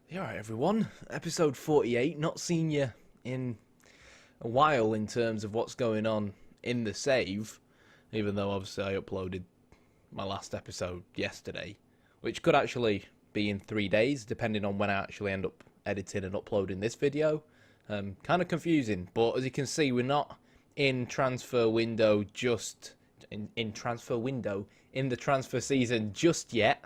You alright, everyone? Episode 48. Not seen you in a while in terms of what's going on in the save, even though obviously I uploaded my last episode yesterday, which could actually be in 3 days, depending on when I actually end up editing and uploading this video. Kind of confusing, but as you can see, we're not in transfer window just in transfer window in the transfer season just yet.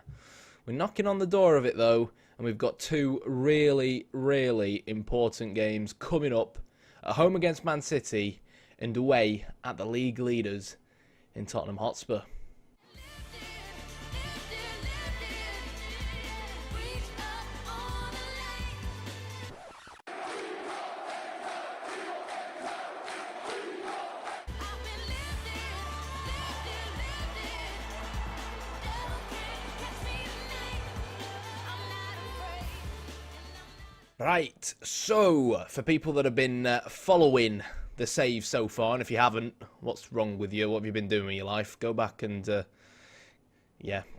We're knocking on the door of it though. And we've got two really, really important games coming up. At home against Man City and away at the league leaders in Tottenham Hotspur. Right, so for people that have been following the save so far, and if you haven't, what's wrong with you? What have you been doing with your life? Go back and, go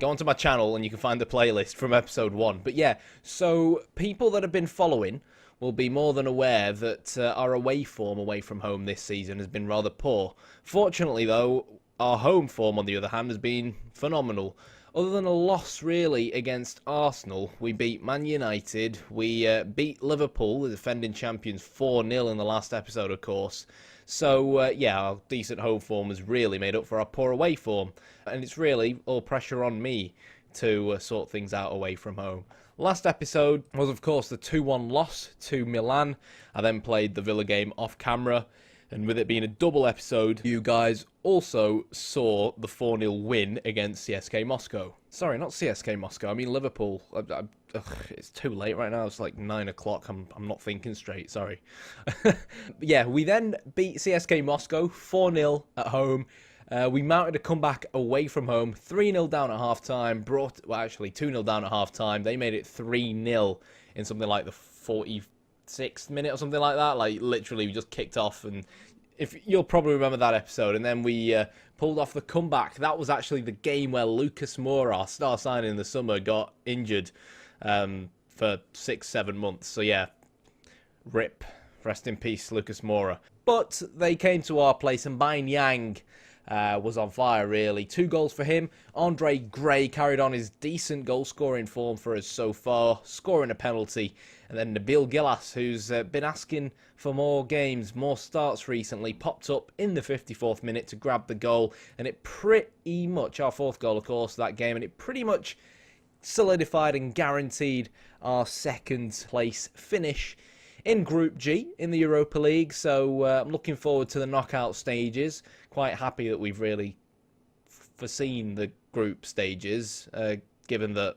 onto my channel and you can find the playlist from episode 1. But yeah, so people that have been following will be more than aware that our away form away from home this season has been rather poor. Fortunately, though, our home form, on the other hand, has been phenomenal. Other than a loss, really, against Arsenal, we beat Man United, we beat Liverpool, the defending champions, 4-0 in the last episode, of course. So, yeah, our decent home form has really made up for our poor away form. And it's really all pressure on me to sort things out away from home. Last episode was, of course, the 2-1 loss to Milan. I then played the Villa game off camera. And with it being a double episode, you guys also saw the 4-0 win against CSK Moscow. Sorry, not CSK Moscow, I mean Liverpool. It's too late right now, it's like 9 o'clock, I'm not thinking straight, sorry. Yeah, we then beat CSK Moscow 4-0 at home. We mounted a comeback away from home, 3-0 down at half-time, 2-0 down at half-time. They made it 3-0 in something like the 46th minute or something like that. Like, literally, we just kicked off, and if you'll probably remember that episode. And then we pulled off the comeback. That was actually the game where Lucas Moura, our star signing in the summer, got injured for 6-7 months. So yeah, rip, rest in peace, Lucas Moura. But they came to our place, and Bain Yang was on fire, really. 2 goals for him. Andre Gray carried on his decent goal-scoring form for us so far, scoring a penalty. And then Nabil Gillas, who's been asking for more games, more starts recently, popped up in the 54th minute to grab the goal. And it pretty much, our 4th goal, of course, that game, and it pretty much solidified and guaranteed our 2nd place finish in Group G in the Europa League. So I'm looking forward to the knockout stages. Quite happy that we've really foreseen the group stages, given that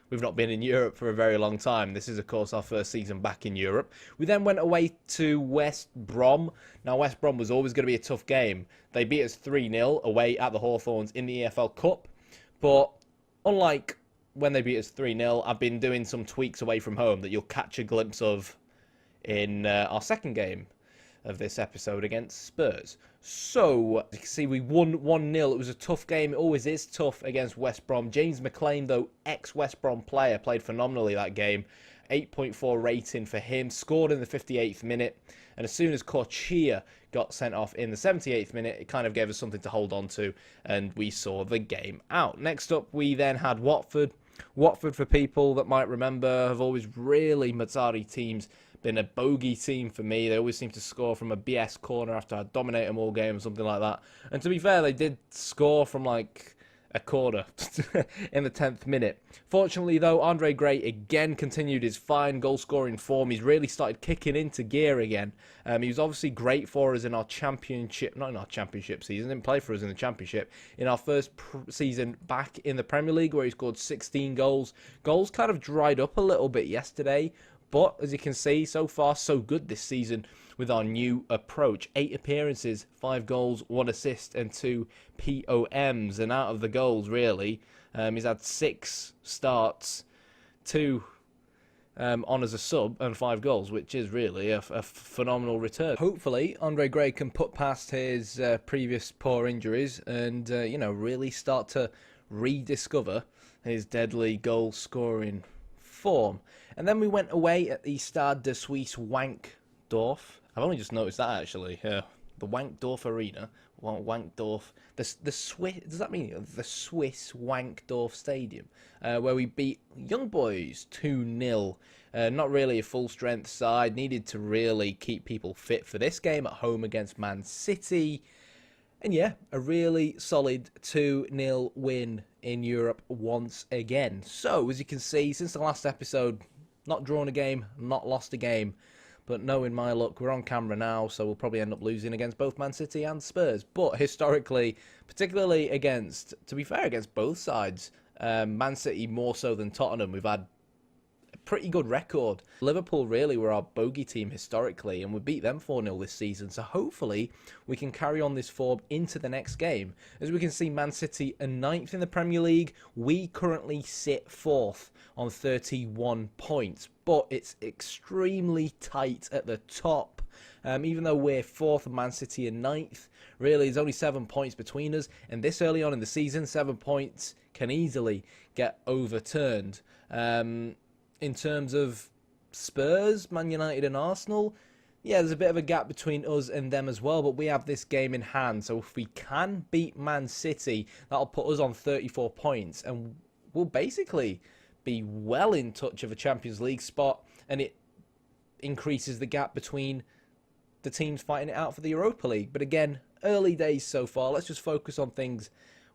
we've not been in Europe for a very long time. This is, of course, our first season back in Europe. We then went away to West Brom. Now, West Brom was always going to be a tough game. They beat us 3-0 away at the Hawthorns in the EFL Cup. But unlike when they beat us 3-0, I've been doing some tweaks away from home that you'll catch a glimpse of in our 2nd game of this episode against Spurs. So, you can see we won 1-0. It was a tough game. It always is tough against West Brom. James McLean, though, ex-West Brom player, played phenomenally that game. 8.4 rating for him. Scored in the 58th minute. And as soon as Corchia got sent off in the 78th minute, it kind of gave us something to hold on to. And we saw the game out. Next up, we then had Watford. Watford, for people that might remember, have always really, Mazzari teams, been a bogey team for me. They always seem to score from a BS corner after I dominate them all game or something like that. And to be fair, they did score from like a corner in the 10th minute. Fortunately, though, Andre Gray again continued his fine goal-scoring form. He's really started kicking into gear again. He was obviously great for us in our championship, not in our championship season, didn't play for us in the championship, in our first season back in the Premier League where he scored 16 goals. Goals kind of dried up a little bit yesterday. But, as you can see, so far, so good this season with our new approach. 8 appearances, 5 goals, 1 assist, and 2 POMs. And out of the goals, really, he's had 6 starts, 2 on as a sub, and 5 goals, which is really a phenomenal return. Hopefully, Andre Gray can put past his previous poor injuries and, really start to rediscover his deadly goal-scoring form. And then we went away at the Stade de Suisse Wankdorf. I've only just noticed that, actually. The Wankdorf Arena. Wankdorf. The Swiss, does that mean the Swiss Wankdorf Stadium? Where we beat Young Boys 2-0. Not really a full-strength side. Needed to really keep people fit for this game at home against Man City. And yeah, a really solid 2-0 win in Europe once again. So, as you can see, since the last episode, not drawn a game, not lost a game. But knowing my luck, we're on camera now, so we'll probably end up losing against both Man City and Spurs. But historically, particularly against, to be fair, against both sides, Man City more so than Tottenham, we've had pretty good record. Liverpool really were our bogey team historically, and we beat them 4-0 this season. So hopefully we can carry on this form into the next game. As we can see, Man City are 9th in the Premier League. We currently sit 4th on 31 points, but it's extremely tight at the top. Even though we're 4th and Man City are 9th, really there's only 7 points between us, and this early on in the season, 7 points can easily get overturned. In terms of Spurs, Man United and Arsenal, yeah, there's a bit of a gap between us and them as well, but we have this game in hand. So if we can beat Man City, that'll put us on 34 points, and we'll basically be well in touch of a Champions League spot, and it increases the gap between the teams fighting it out for the Europa League. But again, early days so far. Let's just focus on things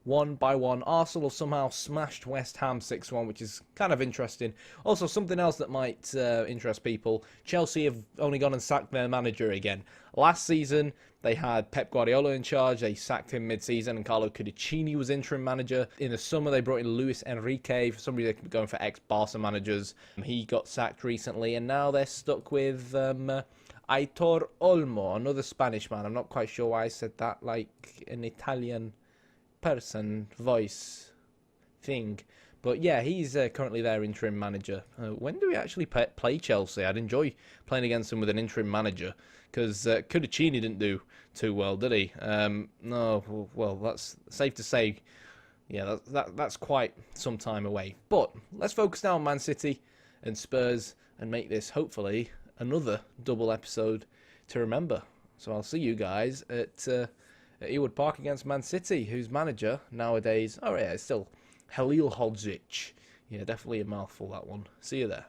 one by one. Arsenal somehow smashed West Ham 6-1, which is kind of interesting. Also, something else that might interest people, Chelsea have only gone and sacked their manager again. Last season, they had Pep Guardiola in charge. They sacked him mid-season, and Carlo Cudicini was interim manager. In the summer, they brought in Luis Enrique. For some reason, they're going for ex-Barca managers. He got sacked recently, and now they're stuck with Aitor Olmo, another Spanish man. I'm not quite sure why I said that like an Italian person, voice, thing. But yeah, he's currently their interim manager. When do we actually play Chelsea? I'd enjoy playing against them with an interim manager, because Cudicini didn't do too well, did he? No, well, that's safe to say. Yeah, that's quite some time away. But let's focus now on Man City and Spurs and make this, hopefully, another double episode to remember. So I'll see you guys at Ewood Park against Man City, whose manager nowadays, oh yeah, it's still Halil Hodzic. Yeah, definitely a mouthful, that one. See you there.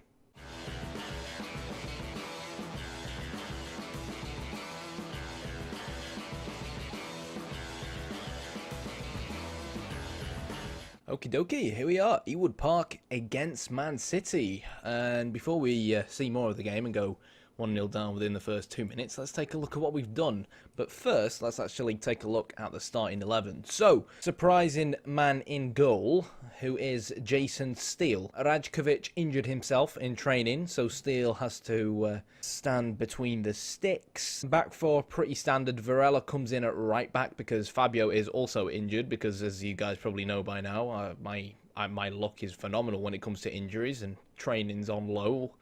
Okie dokie, here we are, Ewood Park against Man City. And before we see more of the game and go 1-0 down within the first 2 minutes, let's take a look at what we've done. But first, let's actually take a look at the starting 11. So, surprising man in goal, who is Jason Steele. Rajkovic injured himself in training, so Steele has to stand between the sticks. Back four, pretty standard. Varela comes in at right back because Fabio is also injured, because as you guys probably know by now, my luck is phenomenal when it comes to injuries, and training's on low.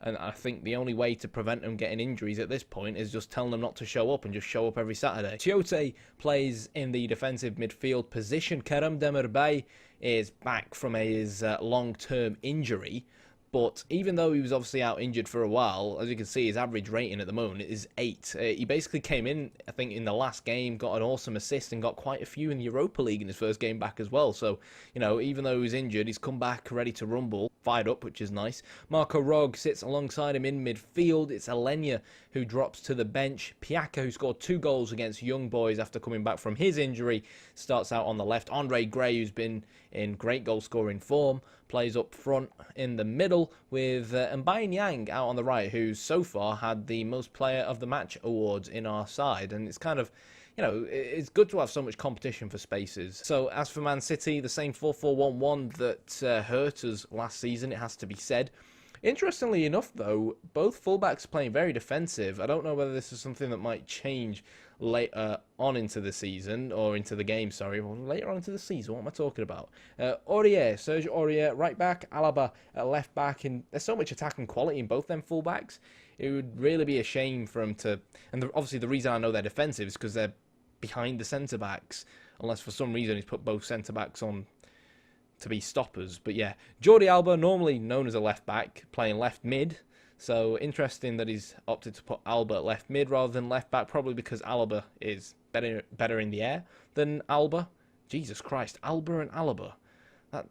And I think the only way to prevent them getting injuries at this point is just telling them not to show up and just show up every Saturday. Tiote plays in the defensive midfield position. Kerem Demirbay is back from his long-term injury. But even though he was obviously out injured for a while, as you can see, his average rating at the moment is 8. He basically came in, I think, in the last game, got an awesome assist and got quite a few in the Europa League in his first game back as well. So, you know, even though he was injured, he's come back ready to rumble, fired up, which is nice. Marco Rog sits alongside him in midfield. It's Alenia who drops to the bench. Piaka, who scored 2 goals against Young Boys after coming back from his injury, starts out on the left. Andre Gray, who's been in great goal-scoring form, plays up front in the middle with Mbaye Nyang out on the right, who's so far had the most player of the match awards in our side. And it's kind of, you know, it's good to have so much competition for spaces. So as for Man City, the same 4-4-1-1 that hurt us last season, it has to be said. Interestingly enough, though, both fullbacks playing very defensive. I don't know whether this is something that might change later on into the season, or into the game, sorry. Well, later on into the season, what am I talking about? Aurier, Serge Aurier, right back, Alaba at left back, and there's so much attacking quality in both them fullbacks. It would really be a shame for them to, and obviously the reason I know they're defensive is because they're behind the centre-backs, unless for some reason he's put both centre-backs on to be stoppers. But yeah, Jordi Alba, normally known as a left back, playing left mid. So interesting that he's opted to put Alba at left mid rather than left back, probably because Alba is better in the air than Alba. Jesus Christ, Alba and Alaba.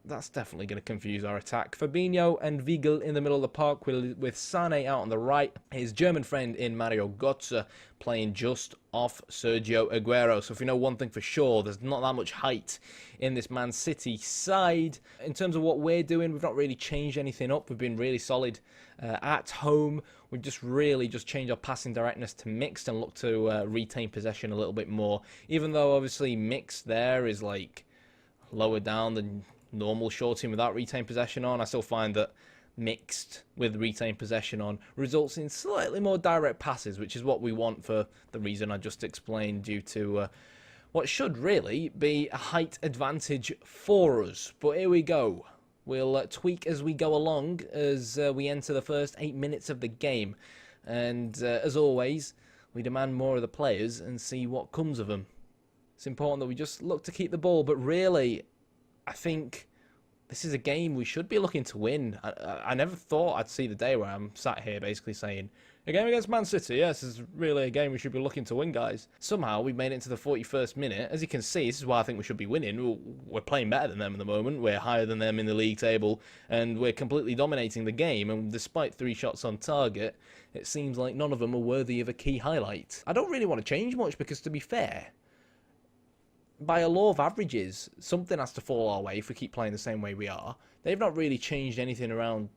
That's definitely going to confuse our attack. Fabinho and Weigl in the middle of the park with Sane out on the right. His German friend in Mario Götze playing just off Sergio Aguero. So if you know one thing for sure, there's not that much height in this Man City side. In terms of what we're doing, we've not really changed anything up. We've been really solid at home. We've just changed our passing directness to mixed and look to retain possession a little bit more. Even though obviously mixed there is like lower down than normal shorting without retain possession on, I still find that mixed with retain possession on results in slightly more direct passes, which is what we want for the reason I just explained, due to what should really be a height advantage for us. But here we go. We'll tweak as we go along as we enter the first 8 minutes of the game. And as always, we demand more of the players and see what comes of them. It's important that we just look to keep the ball, but really, I think this is a game we should be looking to win. I never thought I'd see the day where I'm sat here basically saying, a game against Man City, yes, this is really a game we should be looking to win, guys. Somehow we made it into the 41st minute. As you can see, this is why I think we should be winning. We're playing better than them at the moment. We're higher than them in the league table, and we're completely dominating the game. And despite 3 shots on target, it seems like none of them are worthy of a key highlight. I don't really want to change much because, to be fair, by a law of averages, something has to fall our way if we keep playing the same way we are. They've not really changed anything around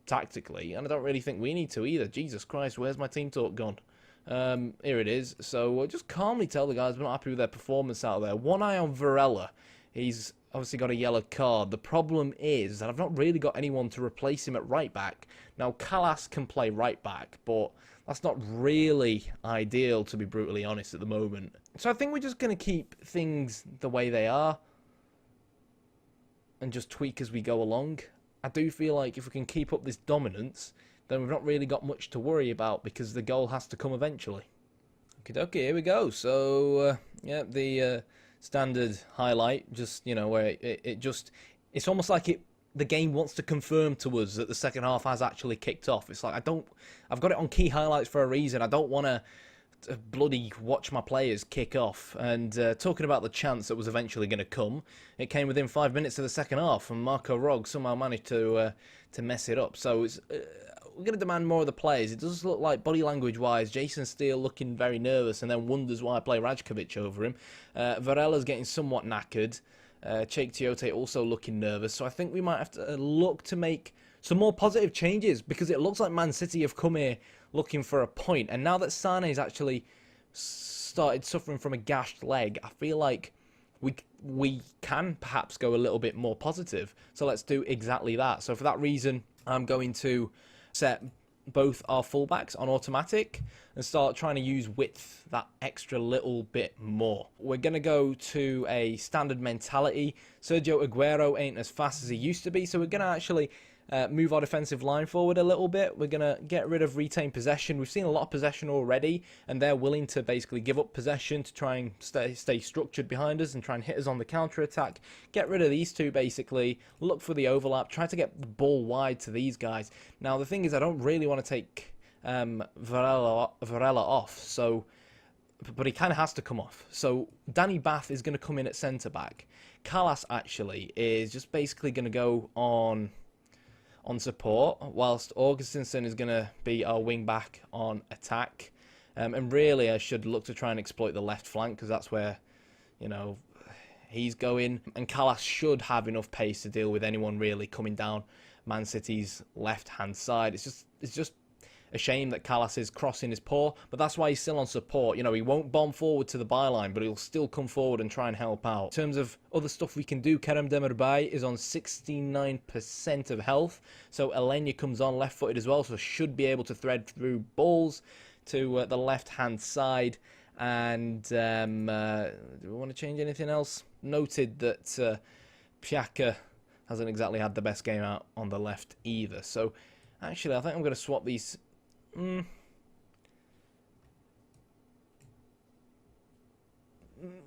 tactically, and I don't really think we need to either. Jesus Christ, where's my team talk gone? Here it is. So we'll just calmly tell the guys we're not happy with their performance out there. One eye on Varela. He's obviously got a yellow card. The problem is that I've not really got anyone to replace him at right back. Now, Callas can play right back, but that's not really ideal, to be brutally honest, at the moment. So I think we're just going to keep things the way they are and just tweak as we go along. I do feel like if we can keep up this dominance, then we've not really got much to worry about, because the goal has to come eventually. Okay, here we go. So, yeah, the standard highlight, just, you know, where it's almost like the game wants to confirm to us that the second half has actually kicked off. It's like, I've got it on key highlights for a reason. I don't want to bloody watch my players kick off. And talking about the chance that was eventually going to come, it came within 5 minutes of the second half, and Marco Rog somehow managed to mess it up. So it's, we're going to demand more of the players. It does look like, body language wise, Jason Steele looking very nervous and then wonders why I play Rajkovic over him. Varela's getting somewhat knackered. Cheikh Tiote also looking nervous. So I think we might have to look to make some more positive changes, because it looks like Man City have come here looking for a point. And now that Sane's actually started suffering from a gashed leg, I feel like we can perhaps go a little bit more positive. So let's do exactly that. So for that reason, I'm going to set both our fullbacks on automatic and start trying to use width that extra little bit more. We're going to go to a standard mentality. Sergio Aguero ain't as fast as he used to be, so we're going to actually move our defensive line forward a little bit. We're going to get rid of retain possession. We've seen a lot of possession already, and they're willing to basically give up possession to try and stay structured behind us and try and hit us on the counter-attack. Get rid of these two, basically. Look for the overlap. Try to get the ball wide to these guys. Now, the thing is, I don't really want to take Varela off, so, but he kind of has to come off. So Danny Bath is going to come in at centre-back. Callas, actually, is just basically going to go on support, whilst Augustinson is going to be our wing back on attack. And really, I should look to try and exploit the left flank, because that's where, you know, he's going. And Callas should have enough pace to deal with anyone really coming down Man City's left-hand side. It's just a shame that Callas' crossing is poor, but that's why he's still on support. You know, he won't bomb forward to the byline, but he'll still come forward and try and help out. In terms of other stuff we can do, Kerem Demirbay is on 69% of health, so Elenya comes on left-footed as well, so should be able to thread through balls to the left-hand side. And do we want to change anything else? Noted that Xhaka hasn't exactly had the best game out on the left either. So actually, I think I'm going to swap these.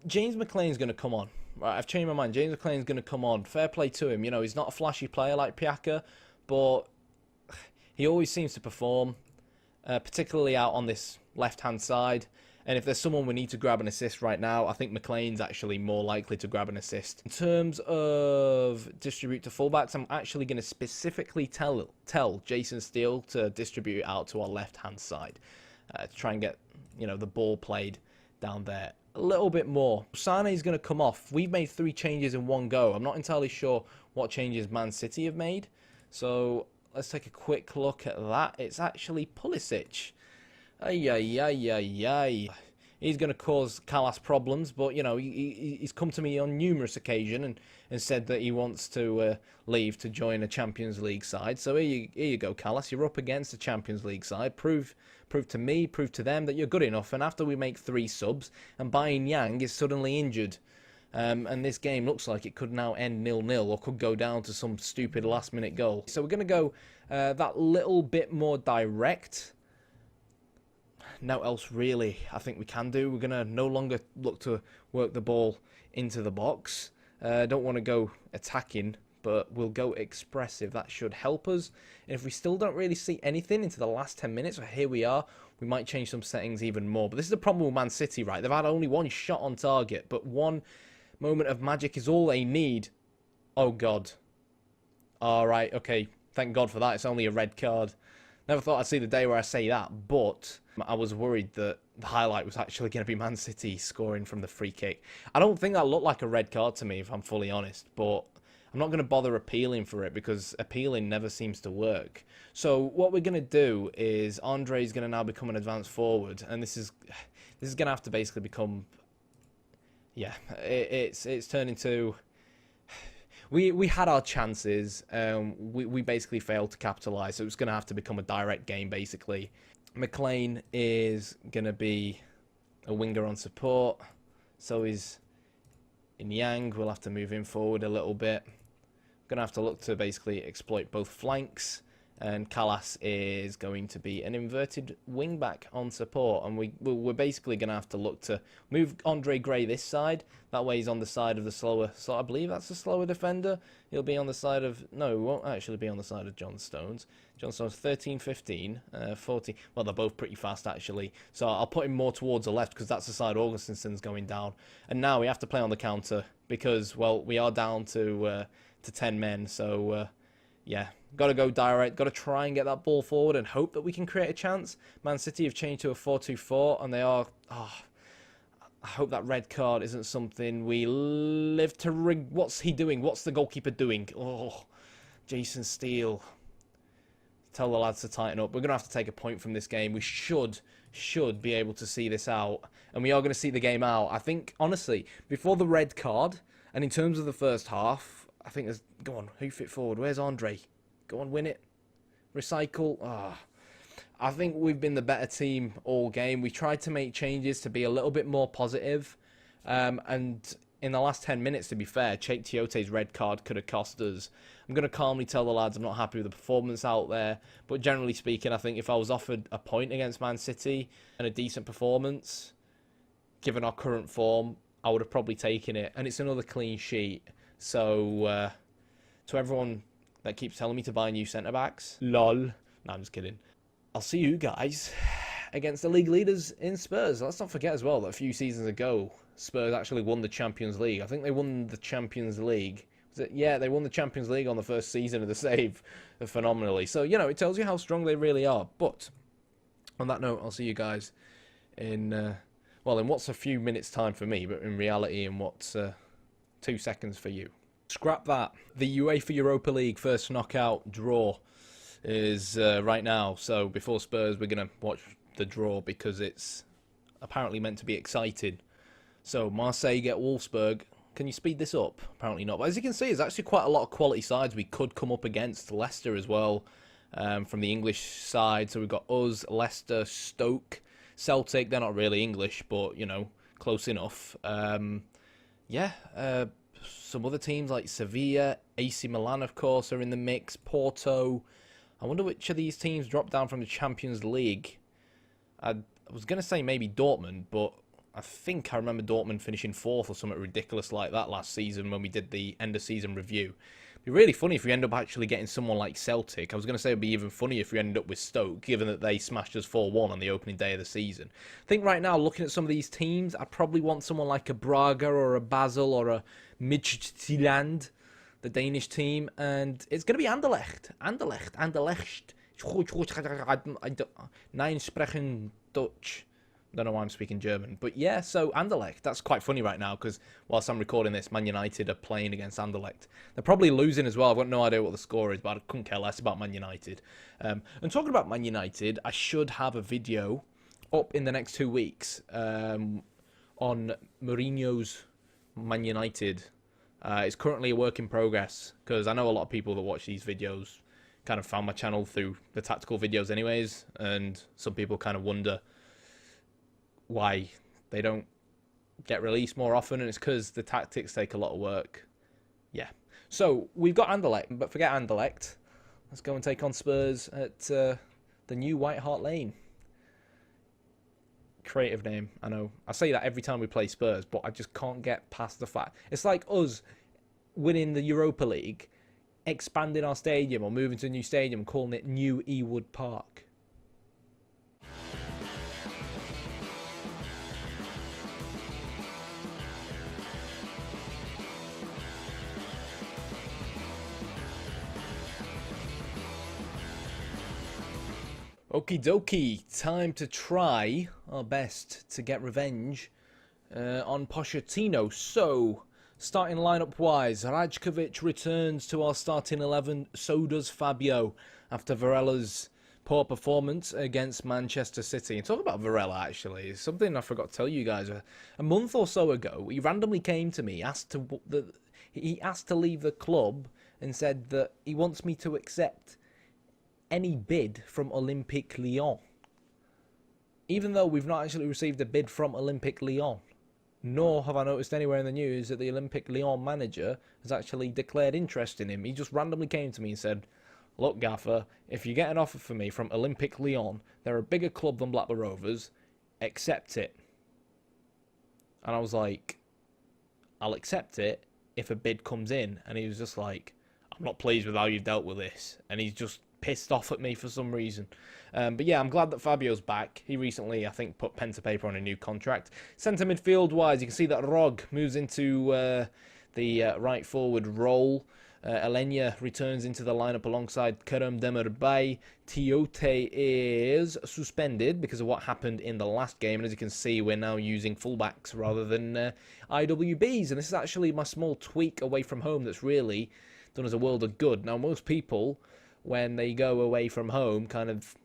James McLean's going to come on. Right, I've changed my mind. James McLean's going to come on. Fair play to him. You know, he's not a flashy player like Piaka, but he always seems to perform, particularly out on this left-hand side. And if there's someone we need to grab an assist right now, I think McLean's actually more likely to grab an assist. In terms of distribute to fullbacks, I'm actually going to specifically tell Jason Steele to distribute it out to our left-hand side to try and get, you know, the ball played down there a little bit more. Sane's going to come off. We've made 3 changes in one go. I'm not entirely sure what changes Man City have made. So let's take a quick look at that. It's actually Pulisic. Ay. He's going to cause Callas problems, but, you know, he's come to me on numerous occasions and said that he wants to leave to join a Champions League side. So here you go, Callas. You're up against a Champions League side. Prove to me, prove to them that you're good enough. And after we make 3 subs, and Bain Yang is suddenly injured, and this game looks like it could now end 0-0 or could go down to some stupid last-minute goal. So we're going to go that little bit more direct. No else really I think we can do. We're going to no longer look to work the ball into the box. Don't want to go attacking, but we'll go expressive. That should help us. And if we still don't really see anything into the last 10 minutes, well, here we are, we might change some settings even more. But this is the problem with Man City, right? They've had only 1 shot on target, but 1 moment of magic is all they need. Oh, God. All right, okay. Thank God for that. It's only a red card. Never thought I'd see the day where I say that, but I was worried that the highlight was actually going to be Man City scoring from the free kick. I don't think that looked like a red card to me, if I'm fully honest, but I'm not going to bother appealing for it because appealing never seems to work. So what we're going to do is Andre's going to now become an advanced forward, and this is going to have to basically become, yeah, it's turned into. We had our chances. We basically failed to capitalise, so it's going to have to become a direct game, basically. McLean is going to be a winger on support. So is Yang. We'll have to move him forward a little bit. Going to have to look to basically exploit both flanks. And Callas is going to be an inverted wing-back on support. And we're basically going to have to look to move Andre Gray this side. That way he's on the side of the slower... So I believe that's the slower defender. He'll be on the side of... No, he won't actually be on the side of John Stones. John Stones 13, 15, 14. Well, they're both pretty fast, actually. So I'll put him more towards the left because that's the side Augustinsson's going down. And now we have to play on the counter because, well, we are down to 10 men. So... yeah, got to go direct, got to try and get that ball forward and hope that we can create a chance. Man City have changed to a 4-2-4 and they are... Oh, I hope that red card isn't something we live to... What's he doing? What's the goalkeeper doing? Oh, Jason Steele. Tell the lads to tighten up. We're going to have to take a point from this game. We should be able to see this out. And we are going to see the game out. I think, honestly, before the red card, and in terms of the first half... I think there's... Go on, hoof it forward. Where's Andre? Go on, win it. Recycle. I think we've been the better team all game. We tried to make changes to be a little bit more positive. And in the last 10 minutes, to be fair, Cheick Tiote's red card could have cost us. I'm going to calmly tell the lads I'm not happy with the performance out there. But generally speaking, I think if I was offered a point against Man City and a decent performance, given our current form, I would have probably taken it. And it's another clean sheet. So, to everyone that keeps telling me to buy new centre-backs, lol. No, I'm just kidding. I'll see you guys against the league leaders in Spurs. Let's not forget as well that a few seasons ago, Spurs actually won the Champions League. I think they won the Champions League. Was it? Yeah, they won the Champions League on the first season of the save phenomenally. So, you know, it tells you how strong they really are. But, on that note, I'll see you guys in, well, in what's a few minutes' time for me, but in reality in what's... 2 seconds for you. Scrap that. The UEFA Europa League first knockout draw is right now. So before Spurs, we're going to watch the draw because it's apparently meant to be exciting. So Marseille get Wolfsburg. Can you speed this up? Apparently not. But as you can see, there's actually quite a lot of quality sides we could come up against. Leicester as well from the English side. So we've got us, Leicester, Stoke, Celtic. They're not really English, but, you know, close enough. Yeah, some other teams like Sevilla, AC Milan, of course, are in the mix. Porto. I wonder which of these teams dropped down from the Champions League. I was going to say maybe Dortmund, but I think I remember Dortmund finishing 4th or something ridiculous like that last season when we did the end-of-season review. It'd be really funny if we end up actually getting someone like Celtic. I was going to say it'd be even funnier if we ended up with Stoke, given that they smashed us 4-1 on the opening day of the season. I think right now, looking at some of these teams, I'd probably want someone like a Braga or a Basel or a Midtjylland, the Danish team, and it's going to be Anderlecht. Anderlecht. Nein sprechen Dutch. Don't know why I'm speaking German. But yeah, so Anderlecht, that's quite funny right now because whilst I'm recording this, Man United are playing against Anderlecht. They're probably losing as well. I've got no idea what the score is, but I couldn't care less about Man United. And talking about Man United, I should have a video up in the next 2 weeks on Mourinho's Man United. It's currently a work in progress because I know a lot of people that watch these videos kind of found my channel through the tactical videos anyways, and some people kind of wonder why they don't get released more often, and it's because the tactics take a lot of work. Yeah. So, we've got Anderlecht, but forget Anderlecht. Let's go and take on Spurs at the new White Hart Lane. Creative name, I know. I say that every time we play Spurs, but I just can't get past the fact. It's like us winning the Europa League, expanding our stadium or moving to a new stadium, calling it New Ewood Park. Okie dokie, time to try our best to get revenge on Pochettino. So, starting lineup-wise, Rajkovic returns to our starting 11, so does Fabio, after Varella's poor performance against Manchester City. And talk about Varela, actually, it's something I forgot to tell you guys. A month or so ago, he randomly came to me, he asked to leave the club, and said that he wants me to accept any bid from Olympique Lyon, even though we've not actually received a bid from Olympique Lyon, nor have I noticed anywhere in the news that the Olympique Lyon manager has actually declared interest in him. He just randomly came to me and said, look Gaffer, if you get an offer for me from Olympique Lyon, they're a bigger club than Blackburn Rovers, accept it. And I was like, I'll accept it if a bid comes in. And he was just like, I'm not pleased with how you've dealt with this. And he's just pissed off at me for some reason. But yeah, I'm glad that Fabio's back. He recently, I think, put pen to paper on a new contract. Centre midfield-wise, you can see that Rog moves into the right forward role. Alenya returns into the lineup alongside Kerem Demirbay. Tiote is suspended because of what happened in the last game. And as you can see, we're now using fullbacks rather than IWBs. And this is actually my small tweak away from home that's really done us a world of good. Now, most people, when they go away from home, kind of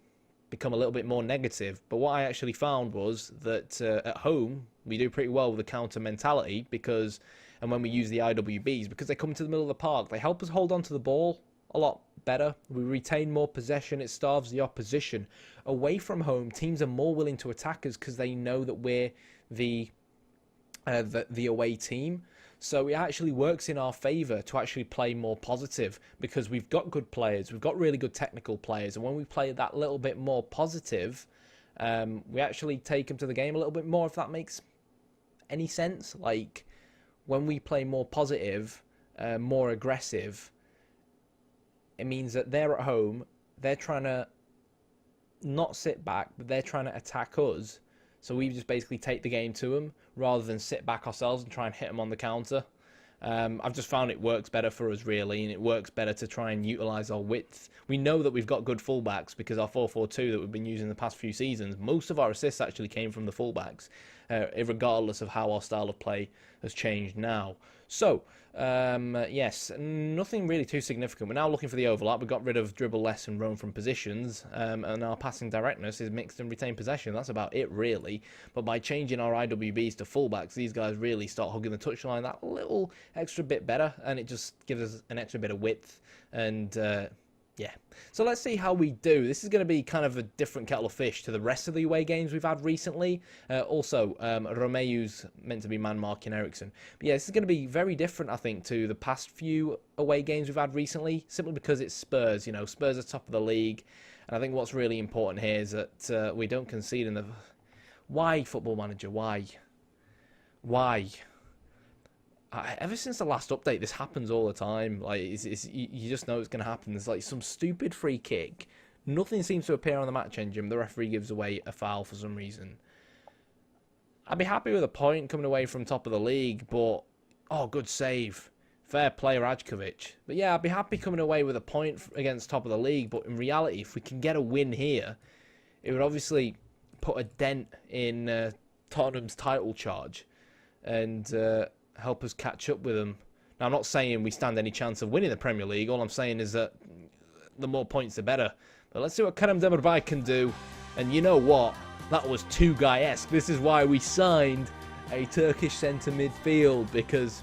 become a little bit more negative. But what I actually found was that at home, we do pretty well with the counter mentality because, and when we use the IWBs, because they come into the middle of the park, they help us hold on to the ball a lot better. We retain more possession. It starves the opposition. Away from home, teams are more willing to attack us because they know that we're the away team. So it actually works in our favour to actually play more positive because we've got good players, we've got really good technical players, and when we play that little bit more positive, we actually take them to the game a little bit more, if that makes any sense. Like, when we play more positive, more aggressive, it means that they're at home, they're trying to not sit back, but they're trying to attack us. So we just basically take the game to them rather than sit back ourselves and try and hit them on the counter. I've just found it works better for us, really, and it works better to try and utilise our width. We know that we've got good fullbacks because our 4-4-2 that we've been using the past few seasons, most of our assists actually came from the fullbacks, regardless of how our style of play has changed now. So, yes, nothing really too significant. We're now looking for the overlap. We got rid of dribble less and roam from positions, and our passing directness is mixed and retained possession. That's about it, really. But by changing our IWBs to fullbacks, these guys really start hugging the touchline that little extra bit better, and it just gives us an extra bit of width. And yeah, so let's see how we do. This is going to be kind of a different kettle of fish to the rest of the away games we've had recently. Also, Romeu's meant to be man-marking Ericsson. But yeah, this is going to be very different, I think, to the past few away games we've had recently, simply because it's Spurs. You know, Spurs are top of the league. And I think what's really important here is that we don't concede in the... Why, Football Manager? Why? Why? Ever since the last update, this happens all the time. Like, you just know it's going to happen. There's like some stupid free kick. Nothing seems to appear on the match engine. The referee gives away a foul for some reason. I'd be happy with a point coming away from top of the league, but oh, good save. Fair play, Rajkovic. But yeah, I'd be happy coming away with a point against top of the league, but in reality, if we can get a win here, it would obviously put a dent in Tottenham's title charge and help us catch up with them. Now, I'm not saying we stand any chance of winning the Premier League. All I'm saying is that the more points, the better. But let's see what Kerem Demirbay can do. And you know what? That was Tugay-esque. This is why we signed a Turkish centre midfield, because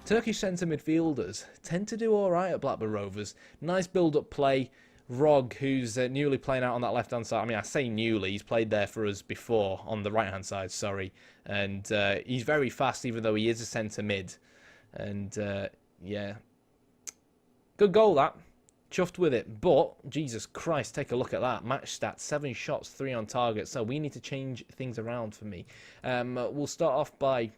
Turkish centre midfielders tend to do all right at Blackburn Rovers. Nice build-up play. Rog, who's newly playing out on that left-hand side. I mean, I say newly. He's played there for us before on the right-hand side, sorry. And he's very fast, even though he is a centre mid. And, yeah. Good goal, that. Chuffed with it. But, Jesus Christ, take a look at that. Match stats, 7 shots, 3 on target. So we need to change things around for me. We'll start off by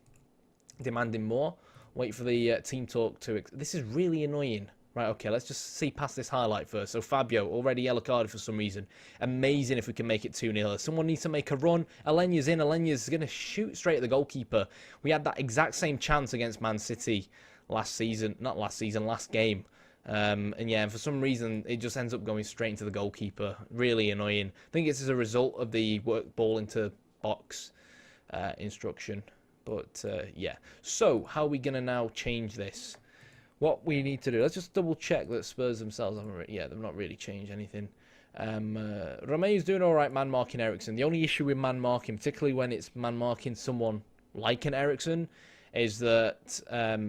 demanding more. Wait for the team talk to... This is really annoying. Right, okay, let's just see past this highlight first. So Fabio, already yellow carded for some reason. Amazing if we can make it 2-0. Someone needs to make a run. Alenya's in. Alenya's going to shoot straight at the goalkeeper. We had that exact same chance against Man City last season. Not last season, last game. And yeah, for some reason, it just ends up going straight into the goalkeeper. Really annoying. I think it's as a result of the work ball into box instruction. But yeah. So, how are we going to now change this? What we need to do, let's just double check that Spurs themselves haven't, they've not really changed anything. Romeu's doing alright man marking Eriksen. The only issue with man marking, particularly when it's man marking someone like an Eriksen, is that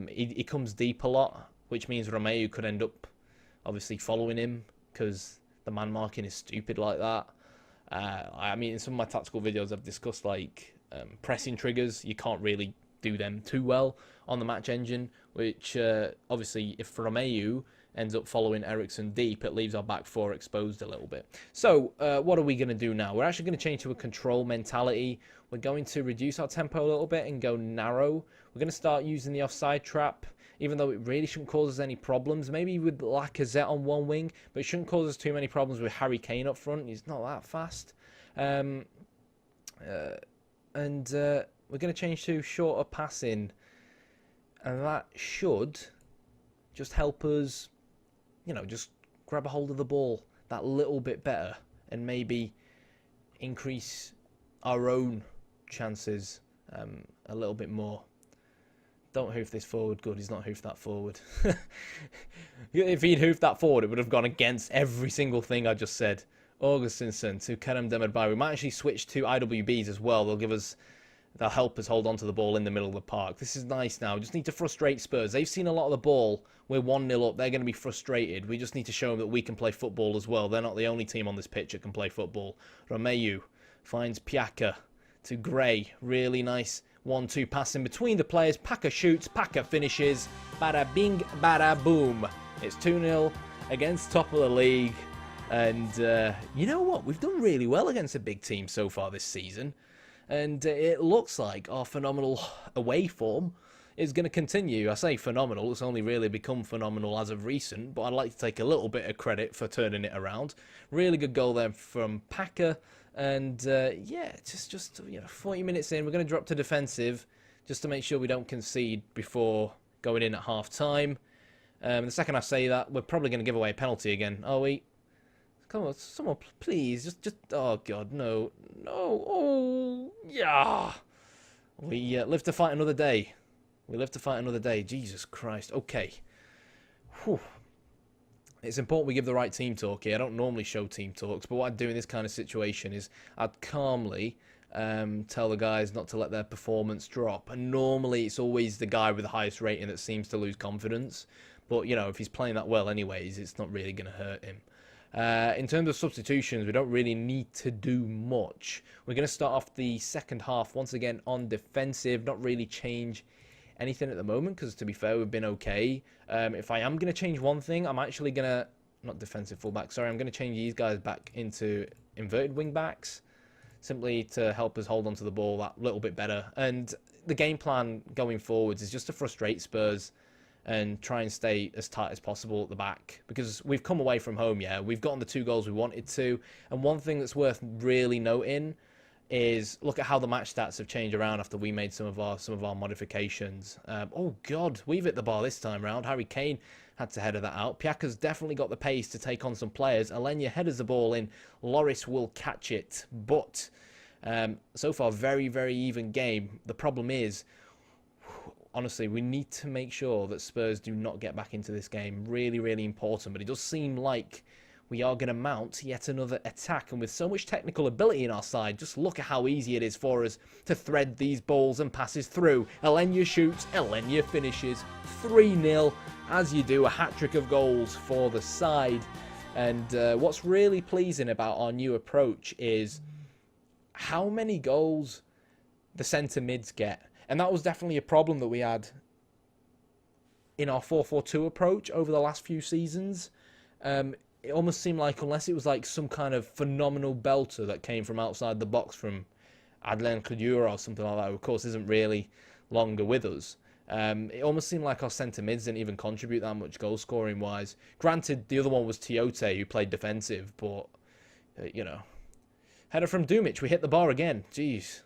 he comes deep a lot, which means Romeu could end up obviously following him because the man marking is stupid like that. I mean, in some of my tactical videos, I've discussed like pressing triggers. You can't really do them too well on the match engine, which obviously if Romeu ends up following Eriksen deep, it leaves our back four exposed a little bit. So what are we going to do now? We're actually going to change to a control mentality. We're going to reduce our tempo a little bit and go narrow. We're going to start using the offside trap, even though it really shouldn't cause us any problems. Maybe with Lacazette on one wing, but it shouldn't cause us too many problems with Harry Kane up front. He's not that fast. And we're going to change to shorter passing, and that should just help us, just grab a hold of the ball that little bit better and maybe increase our own chances a little bit more. Don't hoof this forward. Good, he's not hoofed that forward. If he'd hoofed that forward, it would have gone against every single thing I just said. Augustinson to Kerem Demirbay. We might actually switch to IWBs as well. They'll help us hold on to the ball in the middle of the park. This is nice now. We just need to frustrate Spurs. They've seen a lot of the ball. We're 1-0 up. They're going to be frustrated. We just need to show them that we can play football as well. They're not the only team on this pitch that can play football. Romeu finds Piaka to Gray. Really nice 1-2 pass in between the players. Paka shoots. Paka finishes. Bada bing, bada boom. It's 2-0 against top of the league. And you know what? We've done really well against a big team so far this season. And it looks like our phenomenal away form is going to continue. I say phenomenal, it's only really become phenomenal as of recent, but I'd like to take a little bit of credit for turning it around. Really good goal there from Packer. And yeah, just 40 minutes in, we're going to drop to defensive just to make sure we don't concede before going in at half-time. The second I say that, we're probably going to give away a penalty again. Are we? Come on, someone, please. Just, oh, God, no. No. Oh, yeah. We live to fight another day. We live to fight another day. Jesus Christ. Okay. Whew. It's important we give the right team talk here. I don't normally show team talks, but what I'd do in this kind of situation is I'd calmly tell the guys not to let their performance drop. And normally it's always the guy with the highest rating that seems to lose confidence. But, if he's playing that well anyways, it's not really going to hurt him. In terms of substitutions, we don't really need to do much. We're going to start off the second half once again on defensive, not really change anything at the moment because, to be fair, we've been okay. If I am going to change one thing, I'm actually going to, not defensive fullback, sorry, I'm going to change these guys back into inverted wing backs. simply to help us hold on to the ball that little bit better. And the game plan going forwards is just to frustrate Spurs and try and stay as tight as possible at the back, because we've come away from home, yeah, we've gotten the 2 goals we wanted to. And one thing that's worth really noting is look at how the match stats have changed around after we made some of our modifications. Oh God, we've hit the bar this time round. Harry Kane had to header that out. Piaka's definitely got the pace to take on some players. Alenya headers the ball in. Loris will catch it, but so far very, very even game. The problem is, honestly, we need to make sure that Spurs do not get back into this game. Really, really important. But it does seem like we are going to mount yet another attack. And with so much technical ability in our side, just look at how easy it is for us to thread these balls and passes through. Alenya shoots, Alenya finishes. 3-0, as you do, a hat-trick of goals for the side. And what's really pleasing about our new approach is how many goals the centre mids get. And that was definitely a problem that we had in our 4-4-2 approach over the last few seasons. It almost seemed like, unless it was like some kind of phenomenal belter that came from outside the box from Claudio or something like that, who of course isn't really longer with us, it almost seemed like our centre mids didn't even contribute that much goal scoring wise. Granted, the other one was Tiote, who played defensive, but you know, header from Dumic, we hit the bar again. Jeez.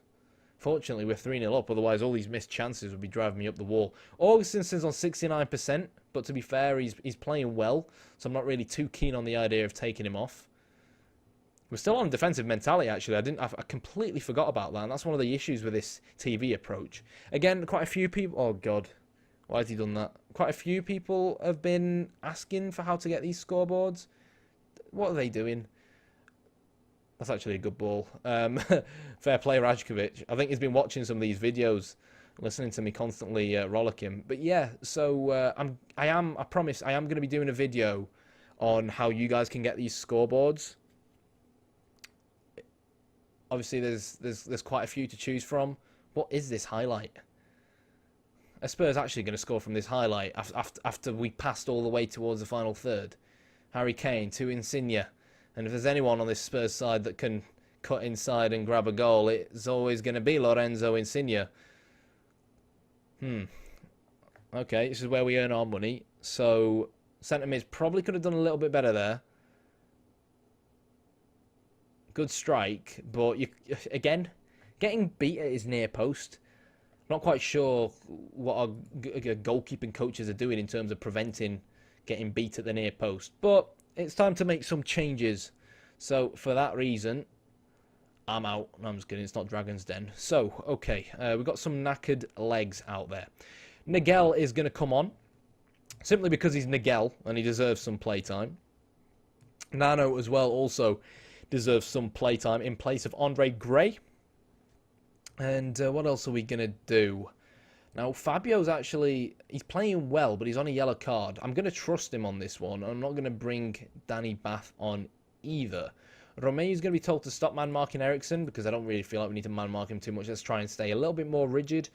Fortunately, we're 3-0 up, otherwise all these missed chances would be driving me up the wall. Augustinsen's on 69%, but to be fair, he's playing well, so I'm not really too keen on the idea of taking him off. We're still on defensive mentality, actually. I completely forgot about that, and that's one of the issues with this TV approach. Again, quite a few people... Oh, God. Why has he done that? Quite a few people have been asking for how to get these scoreboards. What are they doing? That's actually a good ball. Fair play, Rajkovic. I think he's been watching some of these videos, listening to me constantly rollicking. But yeah, so I promise, I am going to be doing a video on how you guys can get these scoreboards. Obviously, there's quite a few to choose from. What is this highlight? Are Spurs actually going to score from this highlight after we passed all the way towards the final third? Harry Kane to Insigne. And if there's anyone on this Spurs side that can cut inside and grab a goal, it's always going to be Lorenzo Insigne. Okay, this is where we earn our money. So, centre mids probably could have done a little bit better there. Good strike, but again, getting beat at his near post. Not quite sure what our goalkeeping coaches are doing in terms of preventing getting beat at the near post. But it's time to make some changes. So, for that reason, I'm out. No, I'm just kidding. It's not Dragon's Den. So, okay. We've got some knackered legs out there. Nigel is going to come on. Simply because he's Nigel and he deserves some playtime. Nano as well also deserves some playtime in place of Andre Gray. And what else are we going to do? Now, Fabio's actually, he's playing well, but he's on a yellow card. I'm going to trust him on this one. I'm not going to bring Danny Bath on either. Romeo's going to be told to stop man-marking Ericsson, because I don't really feel like we need to man-mark him too much. Let's try and stay a little bit more rigid.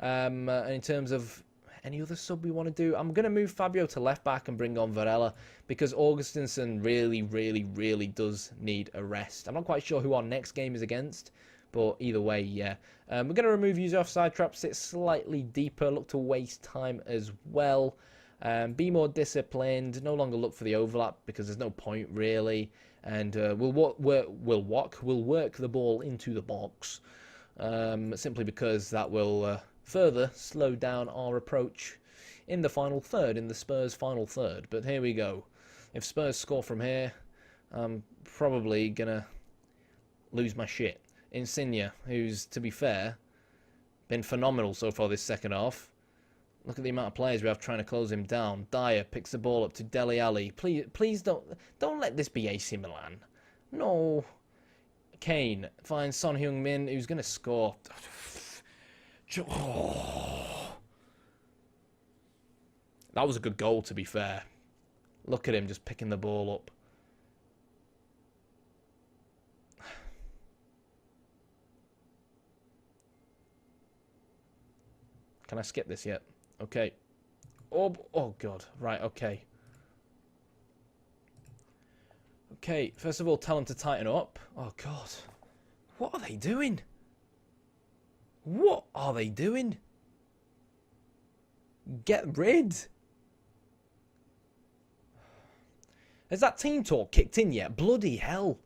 And in terms of any other sub we want to do, I'm going to move Fabio to left-back and bring on Varela, because Augustinsen really, really, really does need a rest. I'm not quite sure who our next game is against. But either way, yeah. We're going to remove user offside trap, sit slightly deeper, look to waste time as well. Be more disciplined, no longer look for the overlap because there's no point really. And we'll work the ball into the box. Simply because that will further slow down our approach in the final third, in the Spurs final third. But here we go. If Spurs score from here, I'm probably going to lose my shit. Insigne, who's, to be fair, been phenomenal so far this second half. Look at the amount of players we have trying to close him down. Dyer picks the ball up to Dele Alli. Please don't let this be AC Milan. No. Kane finds Son Heung-min, who's going to score. That was a good goal, to be fair. Look at him just picking the ball up. Can I skip this yet? Okay. Oh God. Right, okay. Okay, first of all, tell him to tighten up. Oh, God. What are they doing? What are they doing? Get rid. Has that team talk kicked in yet? Bloody hell.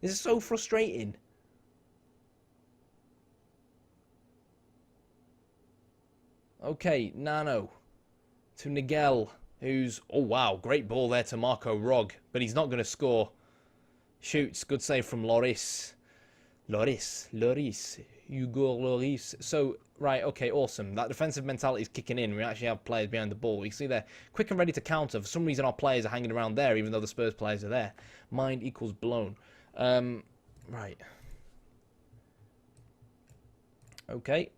This is so frustrating. Okay, Nano to Nigel, who's... Oh, wow, great ball there to Marco Rog, but he's not going to score. Shoots, good save from Lloris. Lloris. Hugo Lloris. So, right, okay, awesome. That defensive mentality is kicking in. We actually have players behind the ball. You see they're quick and ready to counter. For some reason, our players are hanging around there, even though the Spurs players are there. Mind equals blown. Right. Okay.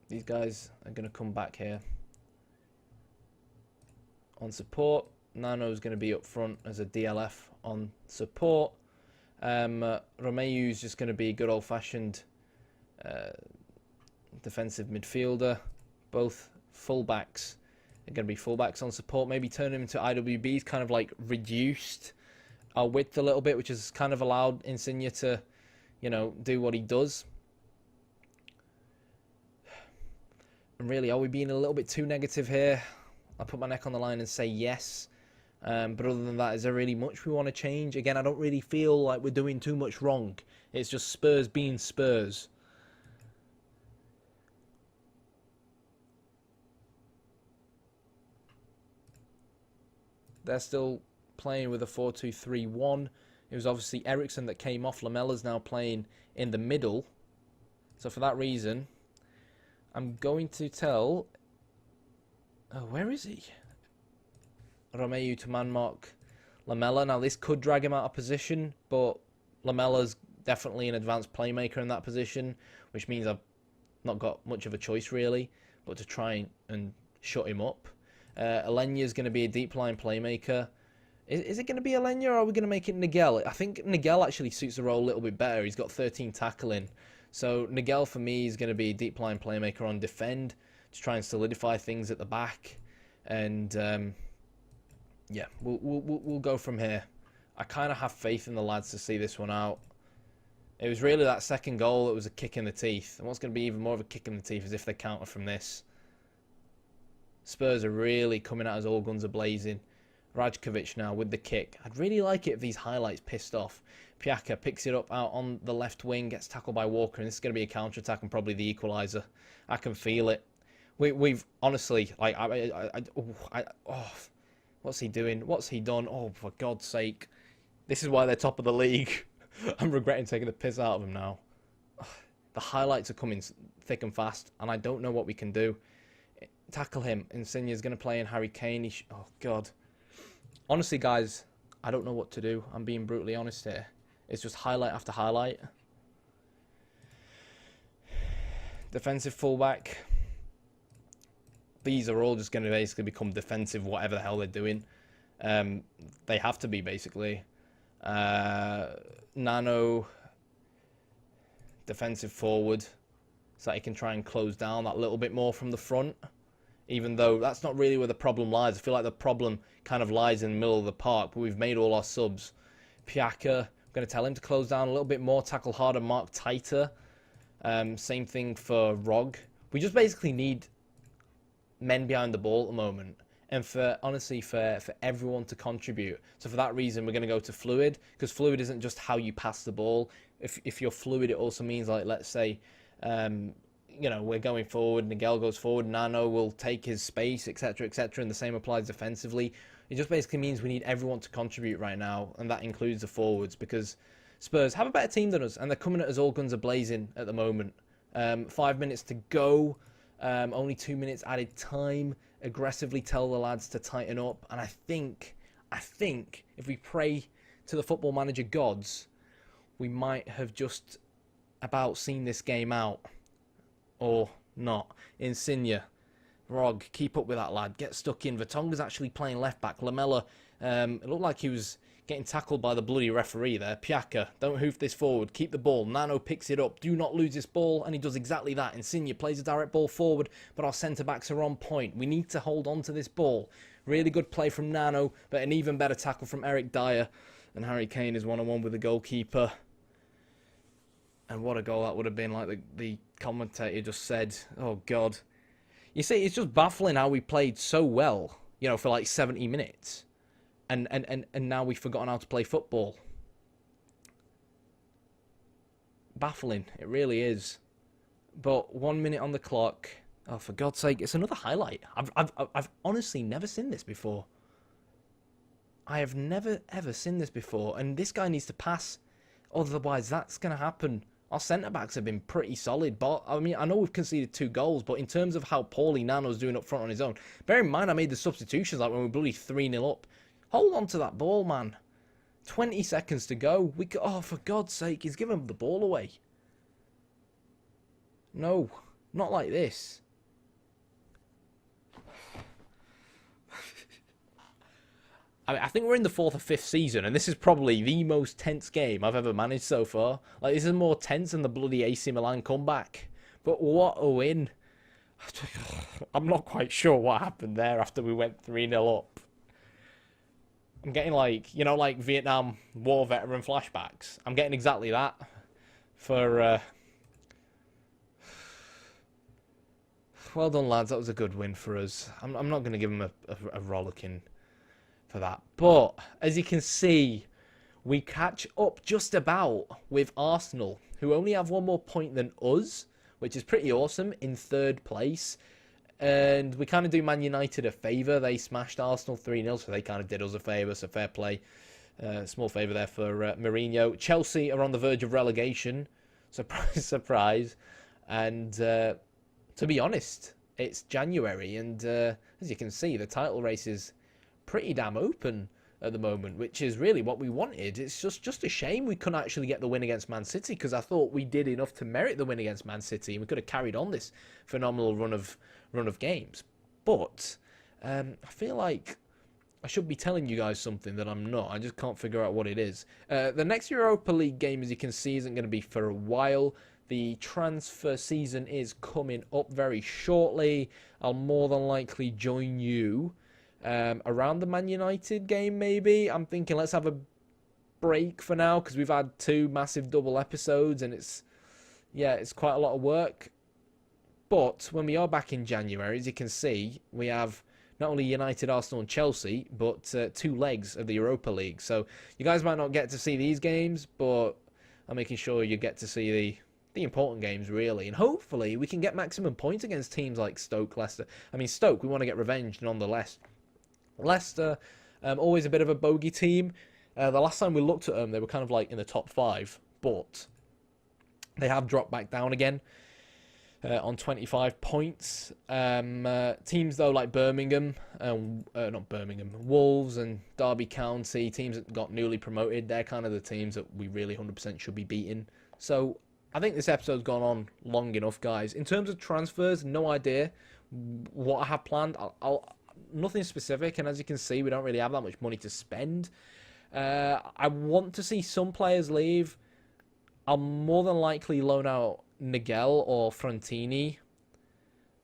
These guys are going to come back here. On support, Nano's going to be up front as a DLF on support. Romeu's just going to be a good old-fashioned defensive midfielder. Both fullbacks are going to be fullbacks on support. Maybe turn him into IWBs, kind of like reduced our width a little bit, which has kind of allowed Insigne to, you know, do what he does. And really, are we being a little bit too negative here? I'll put my neck on the line and say yes. But other than that, is there really much we want to change? Again, I don't really feel like we're doing too much wrong. It's just Spurs being Spurs. They're still playing with a 4-2-3-1. It was obviously Eriksen that came off. Lamella's now playing in the middle. So for that reason, I'm going to tell... Oh, where is he? Romeu to man-mark Lamela. Now, this could drag him out of position, but Lamella's definitely an advanced playmaker in that position, which means I've not got much of a choice, really, but to try and shut him up. Alenya's going to be a deep-line playmaker. Is it going to be Alenya, or are we going to make it Nigel? I think Nigel actually suits the role a little bit better. He's got 13 tackling. So Nigel, for me, is going to be a deep-line playmaker on defend, to try and solidify things at the back. And... yeah, we'll go from here. I kind of have faith in the lads to see this one out. It was really that second goal that was a kick in the teeth. And what's going to be even more of a kick in the teeth is if they counter from this. Spurs are really coming at us all guns a-blazing. Rajkovic now with the kick. I'd really like it if these highlights pissed off. Piaka picks it up out on the left wing, gets tackled by Walker, and this is going to be a counter-attack and probably the equaliser. I can feel it. We've honestly, like, what's he doing? What's he done? Oh, for God's sake. This is why they're top of the league. I'm regretting taking the piss out of them now. The highlights are coming thick and fast, and I don't know what we can do. Tackle him. Insigne's going to play in Harry Kane. Oh, God. Honestly, guys, I don't know what to do. I'm being brutally honest here. It's just highlight after highlight. Defensive fullback. These are all just going to basically become defensive, whatever the hell they're doing. They have to be, basically. Nano, defensive forward, so that he can try and close down that little bit more from the front. Even though that's not really where the problem lies. I feel like the problem kind of lies in the middle of the park, but we've made all our subs. Piaka, I'm going to tell him to close down a little bit more, tackle harder, mark tighter. Same thing for Rog. We just basically need men behind the ball at the moment, and honestly for everyone to contribute. So for that reason, we're going to go to fluid, because fluid isn't just how you pass the ball. If you're fluid, it also means, like, let's say, you know, we're going forward, Nigel goes forward, Nano will take his space, etc., etc., and the same applies defensively. It just basically means we need everyone to contribute right now, and that includes the forwards, because Spurs have a better team than us, and they're coming at us all guns a-blazing at the moment. 5 minutes to go. Only 2 minutes added time. Aggressively tell the lads to tighten up. And I think if we pray to the football manager gods, we might have just about seen this game out. Or not. Insigne. Rog, keep up with that lad. Get stuck in. Vertonghen's actually playing left back. Lamela, it looked like he was getting tackled by the bloody referee there. Piaka, don't hoof this forward. Keep the ball. Nano picks it up. Do not lose this ball. And he does exactly that. Insigne plays a direct ball forward, but our centre-backs are on point. We need to hold on to this ball. Really good play from Nano, but an even better tackle from Eric Dyer. And Harry Kane is one-on-one with the goalkeeper. And what a goal that would have been, like the commentator just said. Oh, God. You see, it's just baffling how we played so well, for like 70 minutes. And now we've forgotten how to play football. Baffling. It really is. But 1 minute on the clock. Oh, for God's sake, it's another highlight. I've honestly never seen this before. I have never, ever seen this before. And this guy needs to pass. Otherwise, that's going to happen. Our centre-backs have been pretty solid. But, I mean, I know we've conceded 2 goals. But in terms of how poorly Nano's doing up front on his own. Bear in mind, I made the substitutions like when we were bloody 3-0 up. Hold on to that ball, man. 20 seconds to go. Oh, for God's sake, he's giving the ball away. No, not like this. I think we're in the 4th or 5th season, and this is probably the most tense game I've ever managed so far. Like, this is more tense than the bloody AC Milan comeback. But what a win. I'm not quite sure what happened there after we went 3-0 up. I'm getting like, like Vietnam War veteran flashbacks. I'm getting exactly that for... Well done, lads. That was a good win for us. I'm not going to give them a rollicking for that. But, as you can see, we catch up just about with Arsenal, who only have 1 more point than us, which is pretty awesome, in 3rd place. And we kind of do Man United a favour. They smashed Arsenal 3-0, so they kind of did us a favour, so fair play. Small favour there for Mourinho. Chelsea are on the verge of relegation. Surprise, surprise. And... to be honest, it's January, and as you can see, the title race is pretty damn open at the moment, which is really what we wanted. It's just a shame we couldn't actually get the win against Man City, because I thought we did enough to merit the win against Man City, and we could have carried on this phenomenal run of games. But I feel like I should be telling you guys something that I'm not. I just can't figure out what it is. The next Europa League game, as you can see, isn't going to be for a while. The transfer season is coming up very shortly. I'll more than likely join you around the Man United game, maybe. I'm thinking let's have a break for now, because we've had 2 massive double episodes, and it's quite a lot of work. But when we are back in January, as you can see, we have not only United, Arsenal and Chelsea, but 2 legs of the Europa League. So you guys might not get to see these games, but I'm making sure you get to see the important games, really. And hopefully we can get maximum points against teams like Stoke, Leicester. I mean, Stoke, we want to get revenge nonetheless. Leicester, always a bit of a bogey team. The last time we looked at them, they were kind of like in the top 5. But they have dropped back down again on 25 points. Teams, though, like Birmingham, Wolves and Derby County, teams that got newly promoted, they're kind of the teams that we really 100% should be beating. So I think this episode's gone on long enough, guys. In terms of transfers, no idea what I have planned. Nothing specific, and as you can see, we don't really have that much money to spend. I want to see some players leave. I'll more than likely loan out Nigel or Frontini,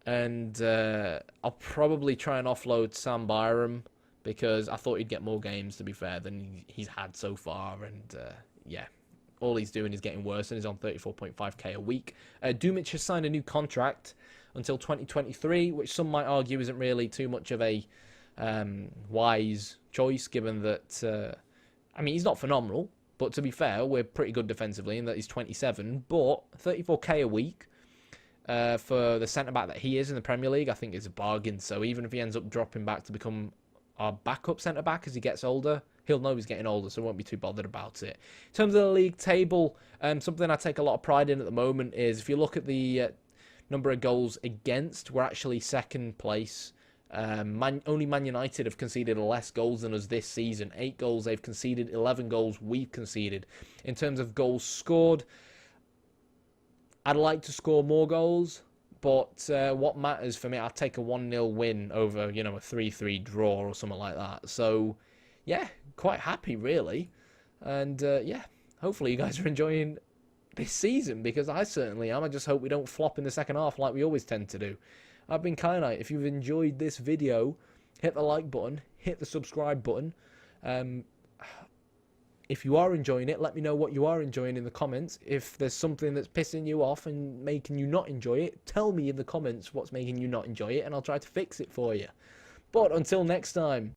and I'll probably try and offload Sam Byram, because I thought he'd get more games, to be fair, than he's had so far, and all he's doing is getting worse, and he's on 34.5k a week. Dumic has signed a new contract until 2023, which some might argue isn't really too much of a wise choice, given that, he's not phenomenal, but to be fair, we're pretty good defensively, and that he's 27, but 34k a week for the centre-back that he is in the Premier League, I think is a bargain. So even if he ends up dropping back to become our backup centre-back as he gets older, he'll know he's getting older, so won't be too bothered about it. In terms of the league table, something I take a lot of pride in at the moment is, if you look at the number of goals against, we're actually 2nd place. Only Man United have conceded less goals than us this season. 8 goals they've conceded, 11 goals we've conceded. In terms of goals scored, I'd like to score more goals, but what matters for me, I'll take a 1-0 win over, a 3-3 draw or something like that. So, yeah, quite happy, really. And, hopefully you guys are enjoying this season, because I certainly am. I just hope we don't flop in the second half like we always tend to do. I've been Kyanite. If you've enjoyed this video, hit the like button, hit the subscribe button. if you are enjoying it, let me know what you are enjoying in the comments. If there's something that's pissing you off and making you not enjoy it, tell me in the comments what's making you not enjoy it, and I'll try to fix it for you. But until next time.